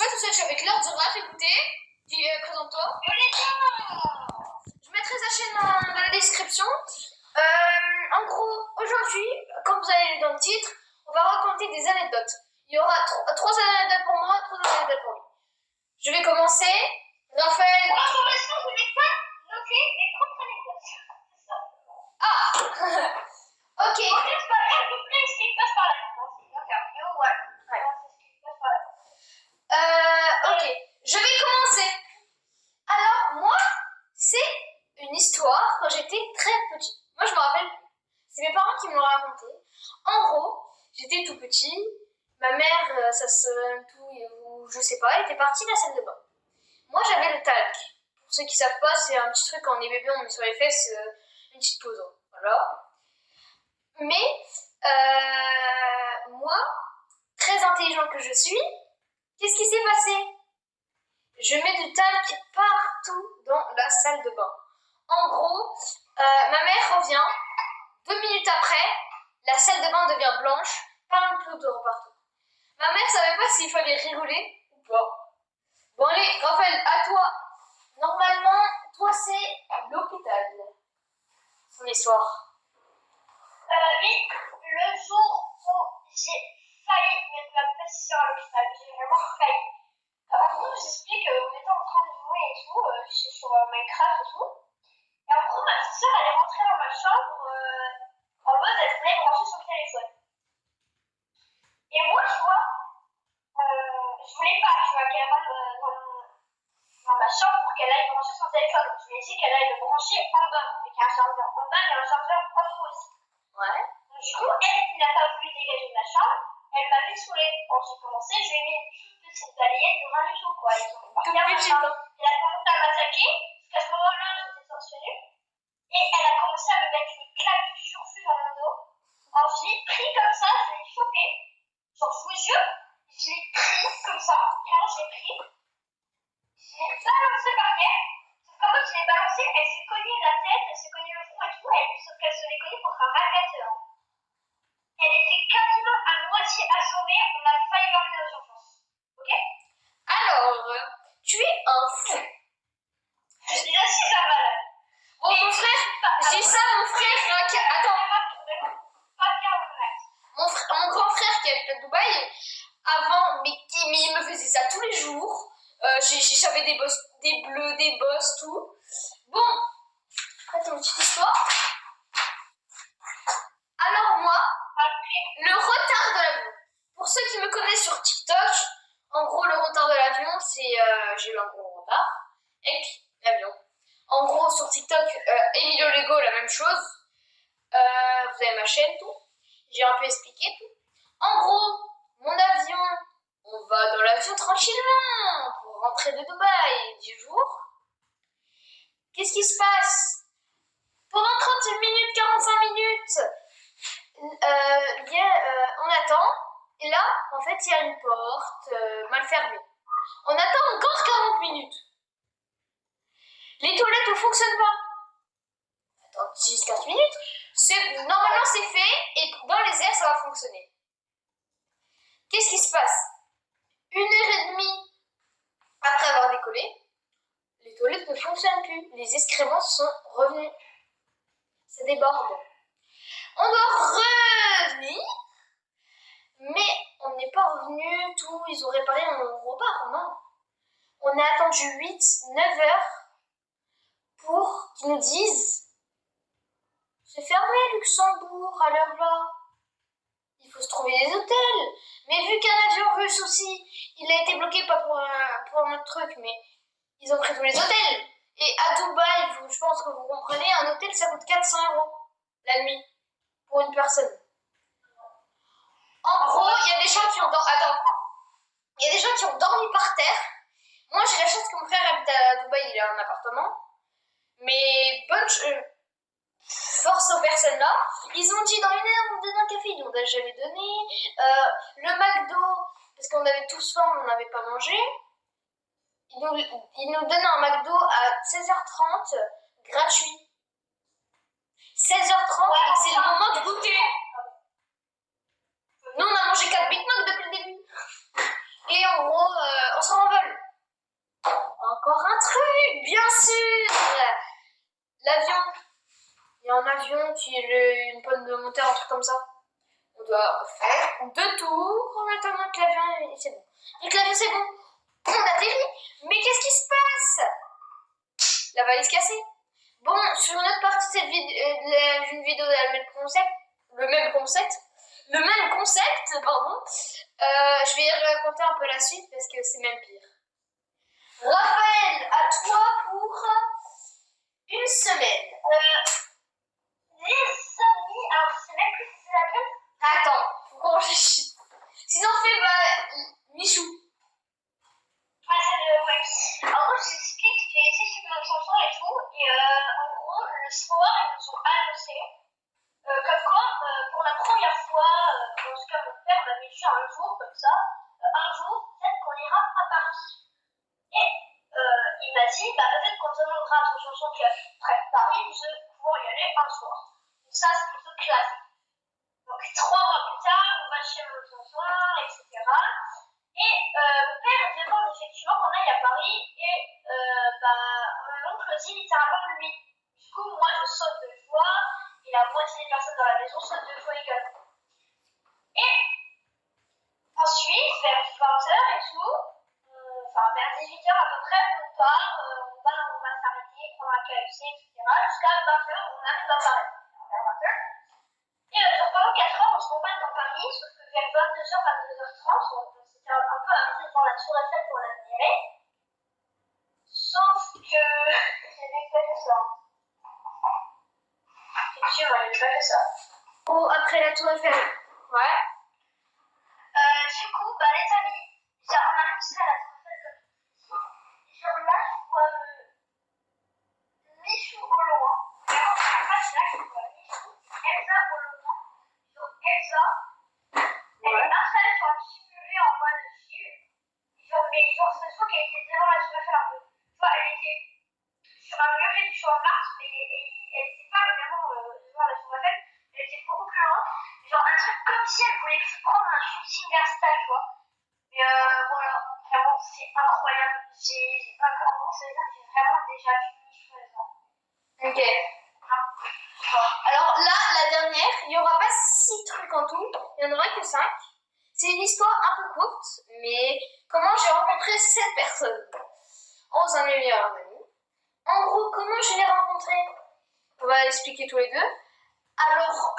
pas tout seul, je suis avec Lord Zoraf, écoutez. Présente-toi. Je mettrai sa chaîne dans la description. En gros, aujourd'hui, comme vous avez lu dans le titre, on va raconter des anecdotes. Il y aura trois anecdotes pour moi, trois anecdotes pour lui. Je vais commencer. Raphaël. Information, je n'ai pas noté mes propres anecdotes. Ah. Ok. En fait, c'est pas grave, à peu près ce qui passe par là. C'est une interview, ouais. C'est ce qui passe par là. Ok. Je vais commencer. Alors, moi, c'est une histoire quand j'étais très petite. Moi, je me rappelle plus. C'est mes parents qui me l'ont raconté. En gros, j'étais tout petit. Ma mère, sa sœur, tout, je sais pas, elle était partie de la salle de bain. Moi, j'avais le talc. Pour ceux qui savent pas, c'est un petit truc quand on est bébé, on met sur les fesses une petite pause. Voilà. Mais, moi, très intelligent que je suis, qu'est-ce qui s'est passé? Je mets du talc partout dans la salle de bain. En gros, ma mère revient. 2 minutes après, la salle de bain devient blanche, plein de poudre partout. Ma mère savait pas s'il fallait rigoler ou pas. Bon allez, Raphaël, à toi. Normalement, toi c'est l'hôpital. Son histoire. Oui, le jour où j'ai failli mettre ma petite sœur à l'hôpital, j'ai vraiment failli. En gros, j'explique, on était en train de jouer et tout, sur Minecraft et tout. Et en gros, ma petite sœur, elle est rentrée dans ma chambre en mode, elle voulait brancher son téléphone. Et moi, tu vois, je voulais pas, tu vois, qu'elle rentre dans ma chambre pour qu'elle aille brancher son téléphone. Donc, je lui ai dit qu'elle aille le brancher en bas, mais qu'il y a un chargeur en bas, il y a un chargeur en haut aussi. Ouais. Donc, du coup, elle qui n'a pas voulu dégager de la chambre, elle m'a fait saouler. Quand j'ai commencé, je lui ai mis une petite balayette de rien du tout, quoi. Ils ont parti à ma chambre. Elle a commencé à m'attaquer, parce qu'à ce moment-là, j'étais torse nu. Et elle a commencé à me mettre une claque du surfus dans mon dos. Alors, je l'ai pris comme ça, je l'ai chopé. Genre, je vous jure, je l'ai pris comme ça. Clairement, je l'ai pris. Je l'ai balancé par terre. Sauf qu'en mode, je l'ai balancé, elle s'est cognée la tête, elle s'est cognée le front et tout. Sauf qu'elle se l'est cognée contre un radiateur. Elle était quasiment à moitié assommée. On a failli l'emmener aux urgences. Ok? Alors, tu es un fou. Je suis déjà si malade. Bon, mon frère, j'ai ça, mon frère. Attends. Mon grand frère qui habite à Dubaï, avant, mais il me faisait ça tous les jours. J'avais des bleus, des bosses, tout. Bon, attends, une petite histoire. Alors moi, le retard de l'avion. Pour ceux qui me connaissent sur TikTok, en gros, le retard de l'avion, c'est... j'ai eu un gros retard avec l'avion. En gros, sur TikTok, Emilio Lego, la même chose. Vous avez ma chaîne, tout. J'ai un peu expliqué tout. En gros, mon avion, on va dans l'avion tranquillement pour rentrer de Dubaï 10 jours. Qu'est-ce qui se passe? Pendant 30 minutes, 45 minutes, on attend. Et là, en fait, il y a une porte mal fermée. On attend encore 40 minutes. Les toilettes ne fonctionnent pas. Attends 10-15 minutes. Normalement, c'est fait et dans les airs, ça va fonctionner. Qu'est-ce qui se passe? 1h30 après avoir décollé, les toilettes ne fonctionnent plus. Les excréments sont revenus. Ça déborde. On doit revenir, mais on n'est pas revenu, tout, ils ont réparé, on repart, non. On a attendu 8-9 heures pour qu'ils nous disent c'est fermé Luxembourg à l'heure là. Il faut se trouver des hôtels. Mais vu qu'un avion russe aussi, il a été bloqué, pas pour notre truc, mais ils ont pris tous les hôtels. Et à Dubaï, je pense que vous comprenez, un hôtel ça coûte 400 € la nuit pour une personne. En gros, il y a des gens qui ont il y a des gens qui ont dormi par terre. Moi, j'ai la chance que mon frère habite à Dubaï, il a un appartement. Mais force aux personnes là. Ils ont dit dans 1 heure, on donne un café. Ils nous ont jamais donné. Le McDo, parce qu'on avait tous faim, on n'avait pas mangé. Ils nous donnent un McDo à 16h30 gratuit. 16h30 et c'est le moment de goûter. Nous, on a mangé 4 Big Mac depuis le début. Et en gros, on s'en avion qui est une panne de moteur, un truc comme ça. On doit faire 2 tours en attendant que l'avion c'est bon. Et que l'avion c'est bon, on atterrit. Mais qu'est-ce qui se passe? La valise cassée. Bon, sur une autre partie de cette d'une vidéo le même concept, pardon. Je vais raconter un peu la suite parce que c'est même pire. Raphaël, à toi pour une semaine. Les amis, alors je sais même plus si c'est la peine. Attends, faut qu'on réfléchisse. Sinon on fait Michou. Ouais. En gros, j'explique, j'ai essayé sur mon chanson et tout, et en gros, le soir, ils nous ont annoncé, comme quoi, pour la première fois, en tout cas, mon père m'avait dit un jour, comme ça, un jour, peut-être qu'on ira à Paris. Et il m'a dit, bah, peut-être qu'on demandera à son chanson qui habite près de Paris de pouvoir y aller un soir. Donc ça, c'est plutôt classique. Donc 3 mois plus tard, on va chez mon chanson, etc. Et mon père demande effectivement qu'on aille à Paris et mon oncle dit littéralement lui. Du coup, moi je saute de joie et la moitié des personnes dans la maison sautent de joie également. Et ensuite, vers 20h et tout, vers 18h à peu près, on part, on va s'arrêter, prendre un KFC, etc. Jusqu'à 20h, on arrive à Paris. Vers 20h. Et pendant 4 heures, on se bombarde dans Paris, sauf que vers 22h, 22h30, on s'était un peu arrêté devant la Tour Eiffel pour l'admirer. Sauf que j'avais pas fait ça. Effectivement, j'avais pas fait ça. Oh, après la Tour Eiffel. Ouais. Du coup, les amis, genre, on arrive jusqu'à la Tour Eiffel comme ça. Et genre là, je vois Michou au loin. Vraiment, je sais pas si là, je vois Michou, Elsa au loin. Genre, Elsa. Elle est installée sur un petit muret en mode fil. Genre, ce truc, elle était devant la Tour Eiffel un peu. Tu vois, elle était sur un muret du Champ de Mars, mais elle était pas vraiment devant la Tour Eiffel. Elle était beaucoup plus loin. Genre, un truc comme si elle voulait prendre un shooting Insta, tu vois. Mais voilà, vraiment, c'est incroyable. En gros, ça veut dire que j'ai vraiment déjà vu Michou Elsa. Ok. Alors là, la dernière, il n'y aura pas 6 trucs en tout, il n'y en aura que 5. C'est une histoire un peu courte, mais comment j'ai rencontré cette personne. On s'en est meilleurs amis. En gros, comment je l'ai rencontré? On va l'expliquer tous les deux. Alors,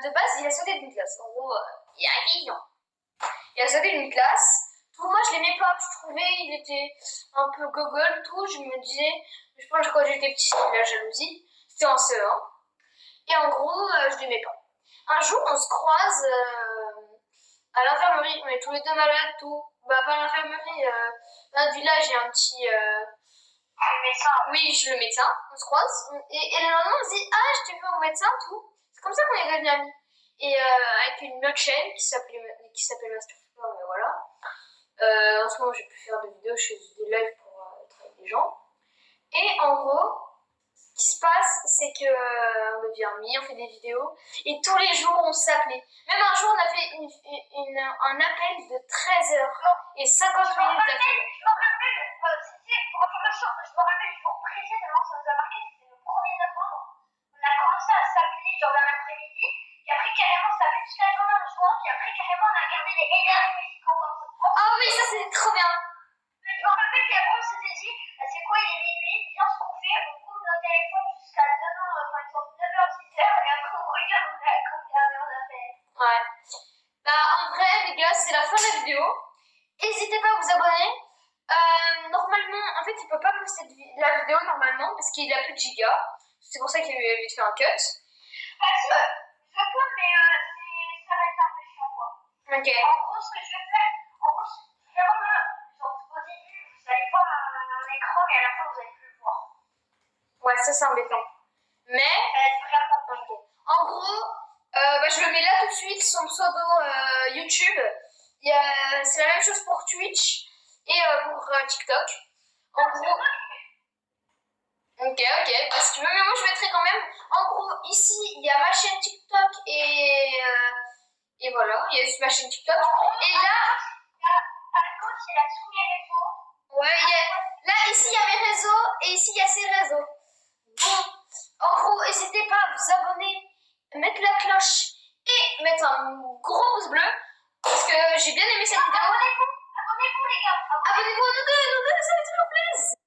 de base, il a sauté d'une classe. En gros, il y a 10 ans. Il a sauté d'une classe. Tout, moi, je l'aimais pas. Je trouvais il était un peu gogol, tout. Je me disais, je pense que quand j'étais petite, c'était la jalousie. C'était en CE1. Et en gros, je l'aimais pas. Un jour, on se croise à l'infirmerie. On est tous les deux malades, tout. Bah, pas à l'infirmerie. Dans notre village, il y a un petit... Le médecin. Oui, le médecin. On se croise. Et le lendemain, on se dit, ah, je t'ai vu au médecin, tout. C'est comme ça qu'on est devenus amis. Et avec une autre chaîne qui s'appelle Masterflow, mais voilà. En ce moment, j'ai pu faire des vidéos, je fais des lives pour être avec des gens. Et en gros, ce qui se passe, c'est que on devient amis, on fait des vidéos, et tous les jours, on s'appelait. Même un jour, on a fait un appel de 13h et 50 minutes d'appel. Je me rappelle, c'était pour information, je me rappelle du jour précis, tellement ça nous a marqué, c'était le 1er novembre. On a commencé à s'appeler genre dans l'après-midi, puis après carrément on s'appelait toute la journée en jouant, puis après carrément on a regardé les énergies musicaux dans ce prof. Ah oui, ça c'était trop bien. Je me rappelle qu'après on s'était dit, c'est quoi, il est minuit, viens ce qu'on fait, on coupe nos téléphones jusqu'à demain, par exemple 9h, 10h, et après on regarde, on a combien d'heures d'appel. Ouais. Bah en vrai les gars, c'est la fin de la vidéo. N'hésitez pas à vous abonner. Normalement, en fait il peut pas poster la vidéo normalement parce qu'il a plus de gigas. C'est pour ça qu'il a vite fait un cut. Bah si, je peux, mais ça va être un peu chiant quoi. Ok. En gros, ce que je vais faire, en gros, vraiment, genre, au début, vous allez voir mon écran, mais à la fin, vous allez plus le voir. Ouais, ça c'est embêtant. Mais, Ça va être vraiment okay. En gros, je le mets là tout de suite, son pseudo YouTube. C'est la même chose pour Twitch et pour TikTok. En gros. Ok, parce que mais moi je mettrai quand même. En gros, ici il y a ma chaîne TikTok et voilà, il y a ma chaîne TikTok. Et là, à gauche, il y a tous les réseaux. Ouais, là ici il y a mes réseaux et ici il y a ses réseaux. Bon, en gros, n'hésitez pas à vous abonner. mettre la cloche et mettre un gros pouce bleu parce que j'ai bien aimé cette vidéo. Abonnez-vous les gars. Abonnez-vous à nous deux, ça fait toujours plaisir.